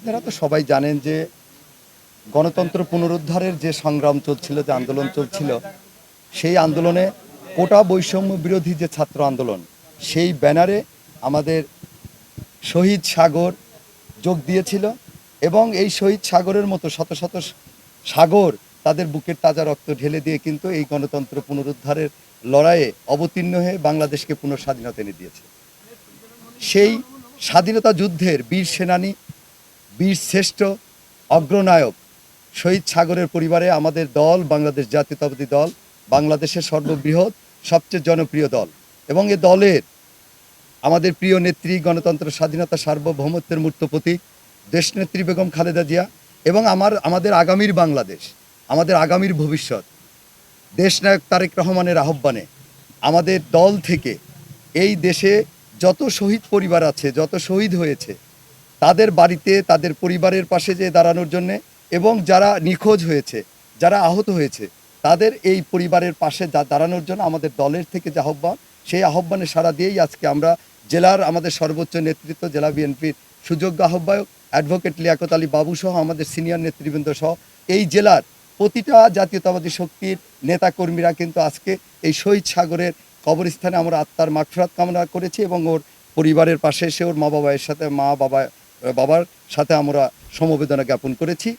আপনারা তো সবাই জানেন যে গণতন্ত্র পুনরুদ্ধারের যে সংগ্রাম চলছিল, যে আন্দোলন চলছিল, সেই আন্দোলনে কোটা বৈষম্য বিরোধী যে ছাত্র আন্দোলন, সেই ব্যানারে আমাদের শহীদ সাগর যোগ দিয়েছিল। এবং এই শহীদ সাগরের মতো শত শত সাগর তাদের বুকের তাজা রক্ত ঢেলে দিয়ে কিন্তু এই গণতন্ত্র পুনরুদ্ধারের লড়াইয়ে অবতীর্ণ হয়ে বাংলাদেশকে পুনঃস্বাধীনতা এনে দিয়েছে। সেই স্বাধীনতা যুদ্ধের বীর সেনানী, বীর শ্রেষ্ঠ অগ্রনায়ক শহীদ সাগরের পরিবারে আমাদের দল বাংলাদেশ জাতীয়তাবাদী দল, বাংলাদেশের সর্ববৃহৎ সবচেয়ে জনপ্রিয় দল। এবং এ দলের আমাদের প্রিয় নেত্রী, গণতন্ত্র স্বাধীনতা সার্বভৌমত্বের মূর্ত প্রতীক দেশনেত্রী বেগম খালেদা জিয়া এবং আমাদের আগামীর বাংলাদেশ, আমাদের আগামীর ভবিষ্যৎ দেশনায়ক তারেক রহমানের আহ্বানে আমাদের দল থেকে এই দেশে যত শহীদ পরিবার আছে, যত শহীদ হয়েছে, তাদের বাড়িতে তাদের পরিবারের পাশে যেয়ে দাঁড়ানোর জন্যে এবং যারা নিখোঁজ হয়েছে, যারা আহত হয়েছে, তাদের এই পরিবারের পাশে দাঁড়ানোর জন্য আমাদের দলের থেকে যে আহ্বান, সেই আহ্বানে সাড়া দিয়েই আজকে আমরা জেলার আমাদের সর্বোচ্চ নেতৃত্ব, জেলা বিএনপির সুযোগ্য আহ্বায়ক অ্যাডভোকেট লিয়াকত আলী বাবু সহ আমাদের সিনিয়র নেতৃবৃন্দ সহ এই জেলার প্রতিটা জাতীয়তাবাদী শক্তির নেতাকর্মীরা কিন্তু আজকে এই শহীদ সাগরের কবরস্থানে আমরা আত্মার মাগফিরাত কামনা করেছি এবং ওর পরিবারের পাশে এসে ওর বাবার সাথে আমরা সমবেদনা জ্ঞাপন করেছি।